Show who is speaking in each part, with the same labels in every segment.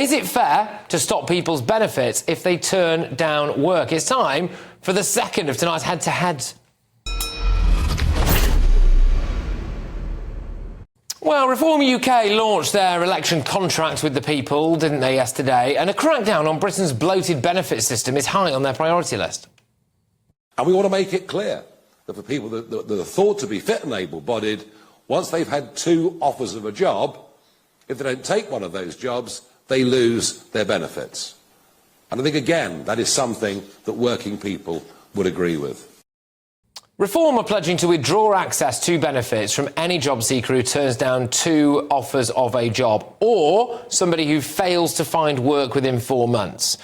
Speaker 1: Is it fair to stop people's benefits if they turn down work? It's time for the second of tonight's head-to-heads. Well, Reform UK launched their election contract with the people, didn't they, yesterday? And a crackdown on Britain's bloated benefit system is high on their priority list.
Speaker 2: And we want to make it clear that for people that are thought to be fit and able-bodied, once they've had 2 offers of a job, if they don't take one of those jobs, they lose their benefits. And I think, again, that is something that working people would agree with.
Speaker 1: Reform are pledging to withdraw access to benefits from any job seeker who turns down 2 offers of a job or somebody who fails to find work within 4 months.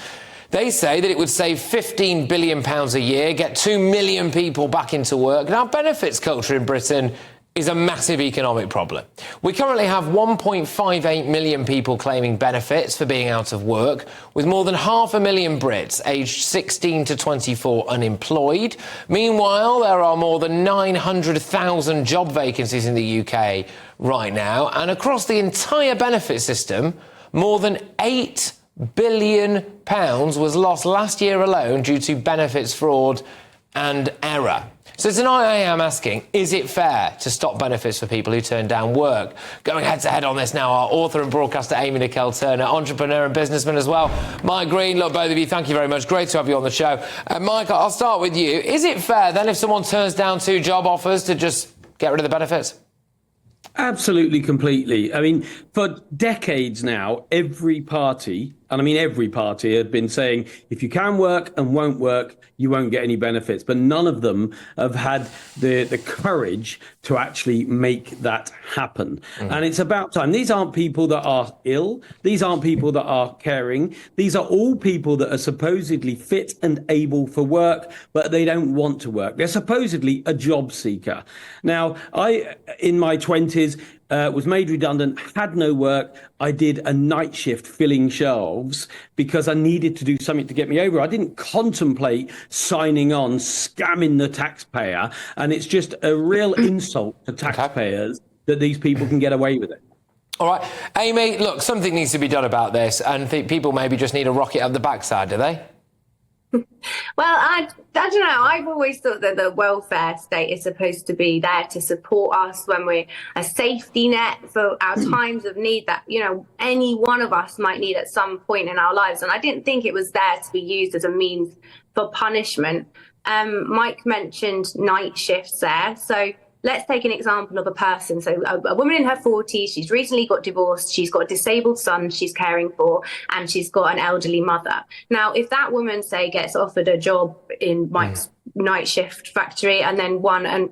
Speaker 1: They say that it would save £15 billion a year, get 2 million people back into work. Now, benefits culture in Britain is a massive economic problem. We currently have 1.58 million people claiming benefits for being out of work, with more than 500,000 Brits aged 16 to 24 unemployed. Meanwhile, there are more than 900,000 job vacancies in the UK right now, and across the entire benefit system, more than £8 billion was lost last year alone due to benefits fraud and error. So tonight I am asking, is it fair to stop benefits for people who turn down work? Going head-to-head on this now, our author and broadcaster Amy Nicole-Turner, entrepreneur and businessman as well, Mike Greene. Look, both of you, thank you very much. Great to have you on the show. Mike, I'll start with you. Is it fair then if someone turns down 2 job offers to just get rid of the benefits?
Speaker 3: Absolutely, completely. I mean, for decades now, every party, and I mean every party, had been saying if you can work and won't work, you won't get any benefits. But none of them have had the courage to actually make that happen. And it's about time. These aren't people that are ill. These aren't people that are caring. These are all people that are supposedly fit and able for work, but they don't want to work. They're supposedly a job seeker. Now, I, in my 20s, was made redundant, had no work. I did a night shift filling shelves because I needed to do something to get me over. I didn't contemplate signing on, scamming the taxpayer. And it's just a real insult to taxpayers that these people can get away with it.
Speaker 1: All right. Amy, look, something needs to be done about this. And people maybe just need a rocket up the backside, do they?
Speaker 4: Well, I don't know. I've always thought that the welfare state is supposed to be there to support us when we're a safety net for our times of need that, you know, any one of us might need at some point in our lives. And I didn't think it was there to be used as a means for punishment. Mike mentioned night shifts there. So let's take an example of a person. So a woman in her 40s, she's recently got divorced, she's got a disabled son she's caring for, and she's got an elderly mother. Now, if that woman, say, gets offered a job in Mike's night shift factory and then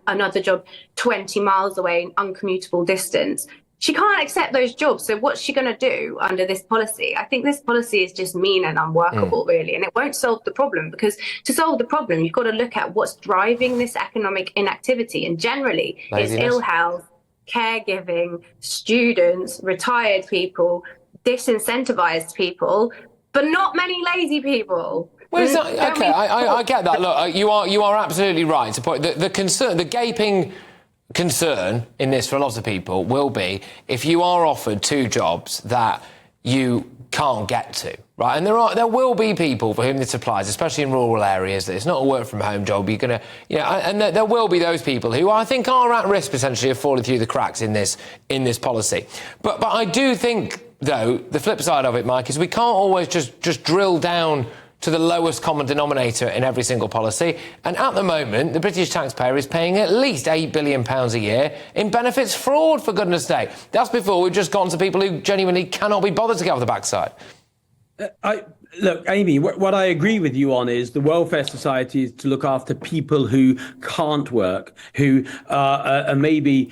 Speaker 4: another job 20 miles away in uncommutable distance, she can't accept those jobs. So what's she going to do under this policy? I think this policy is just mean and unworkable, really, and it won't solve the problem, because to solve the problem, you've got to look at what's driving this economic inactivity. And generally, it's ill health, caregiving, students, retired people, disincentivized people, but not many lazy people.
Speaker 1: Well, okay, I get that. Look, you are absolutely right. To point the concern, the gaping concern in this for a lot of people will be if you are offered 2 jobs that you can't get to, right? And there will be people for whom this applies, especially in rural areas, that it's not a work from home job. You're gonna, you know, and there will be those people who I think are at risk potentially of falling through the cracks in this policy. But I do think, though, the flip side of it, Mike, is we can't always just drill down to the lowest common denominator in every single policy. And at the moment, the British taxpayer is paying at least £8 billion a year in benefits fraud, for goodness sake. That's before we've just gone to people who genuinely cannot be bothered to get off the backside.
Speaker 3: Look, Amy, what I agree with you on is the welfare society is to look after people who can't work, who are maybe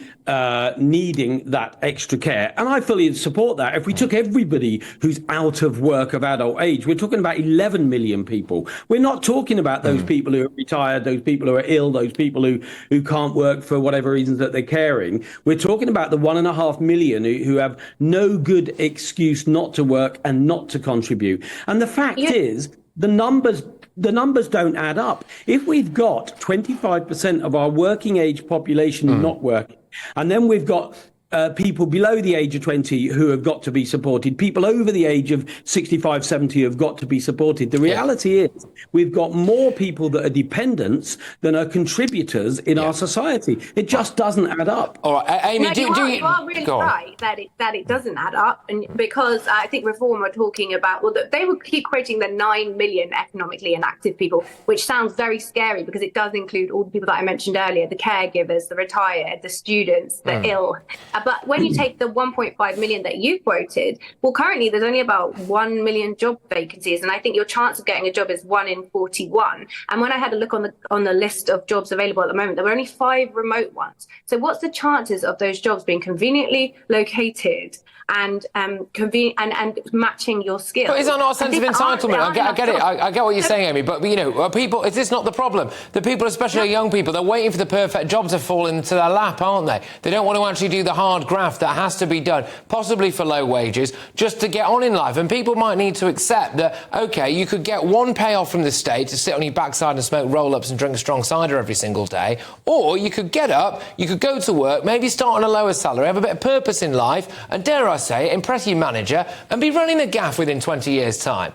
Speaker 3: needing that extra care. And I fully support that. If we took everybody who's out of work of adult age, we're talking about 11 million people. We're not talking about those people who are retired, those people who are ill, those people who can't work for whatever reasons that they're caring. We're talking about the 1.5 million who have no good excuse not to work and not to contribute. And the fact is, the numbers don't add up. If we've got 25% of our working age population not working, and then we've got people below the age of 20 who have got to be supported, people over the age of 65, 70 have got to be supported. The reality is we've got more people that are dependents than are contributors in our society. It just doesn't add up.
Speaker 1: All right, Amy,
Speaker 4: you are really right that it doesn't add up, and because I think Reform are talking about, well, they will keep quoting the 9 million economically inactive people, which sounds very scary because it does include all the people that I mentioned earlier, the caregivers, the retired, the students, the ill. But when you take the 1.5 million that you quoted, well, currently there's only about 1 million job vacancies, and I think your chance of getting a job is 1 in 41. And when I had a look on the list of jobs available at the moment, there were only 5 remote ones. So what's the chances of those jobs being conveniently located and and matching your skills?
Speaker 1: But is that not a sense of entitlement? I get it. I get what you're saying, Amy. But you know, people, is this not the problem? The people, especially young people, they're waiting for the perfect job to fall into their lap, aren't they? They don't want to actually do the hard graft that has to be done, possibly for low wages, just to get on in life. And people might need to accept that, OK, you could get one payoff from the state to sit on your backside and smoke roll-ups and drink a strong cider every single day, or you could get up, you could go to work, maybe start on a lower salary, have a bit of purpose in life, and dare I say, impress your manager and be running a gaff within 20 years' time.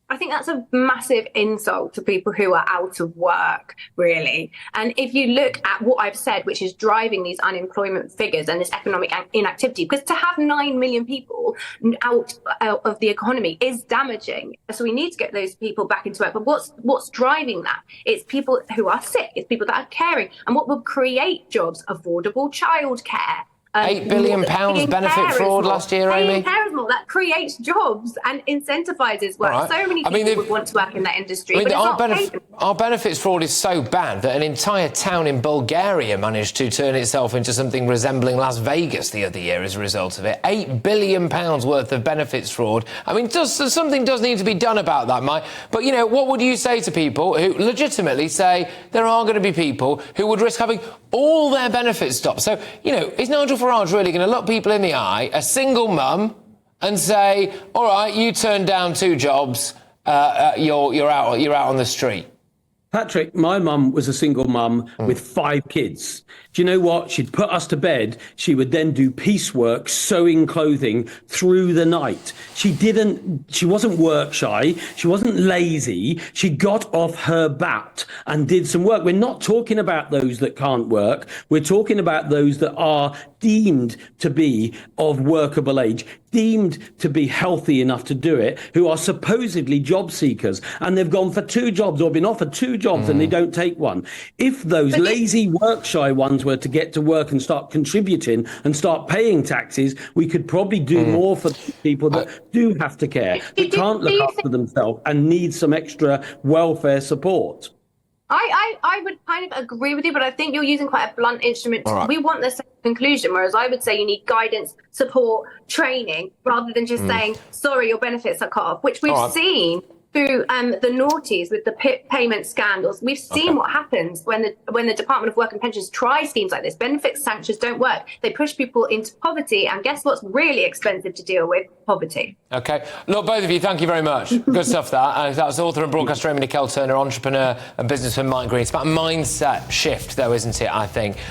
Speaker 4: I think that's a massive insult to people who are out of work, really. And if you look at what I've said, which is driving these unemployment figures and this economic inactivity, because to have 9 million people out of the economy is damaging. So we need to get those people back into work. But what's driving that? It's people who are sick. It's people that are caring. And what will create jobs? Affordable childcare.
Speaker 1: £8 billion benefit fraud last year, Amy.
Speaker 4: That creates jobs and incentivises work. Right. So many people would want to work in that industry. But
Speaker 1: our benefits fraud is so bad that an entire town in Bulgaria managed to turn itself into something resembling Las Vegas the other year as a result of it. £8 billion worth of benefits fraud. I mean, something does need to be done about that, Mike. But, you know, what would you say to people who legitimately say there are going to be people who would risk having all their benefits stopped? So, you know, is Nigel Farage really going to look people in the eye, a single mum, and say, all right, you turned down 2 jobs, you're out on the street?
Speaker 3: Patrick, my mum was a single mum with 5 kids. Do you know what? She'd put us to bed. She would then do piecework, sewing clothing through the night. She wasn't work shy. She wasn't lazy. She got off her bat and did some work. We're not talking about those that can't work. We're talking about those that are deemed to be of workable age, deemed to be healthy enough to do it, who are supposedly job seekers, and they've gone for 2 jobs or been offered 2 jobs and they don't take one. If those lazy work shy ones were to get to work and start contributing and start paying taxes, we could probably do more for people that do have to care, that can't look after themselves and need some extra welfare support.
Speaker 4: I would kind of agree with you, but I think you're using quite a blunt instrument. Right. We want the same conclusion, whereas I would say you need guidance, support, training, rather than just saying, sorry, your benefits are cut off, which we've seen through the noughties with the PIP payment scandals. We've seen what happens when the Department of Work and Pensions try schemes like this. Benefits sanctions don't work. They push people into poverty, and guess what's really expensive to deal with? Poverty.
Speaker 1: OK. Look, both of you, thank you very much. Good stuff, that. That was author and broadcaster Amy Nicole Turner, entrepreneur and businessman Mike Greene. It's about a mindset shift, though, isn't it, I think?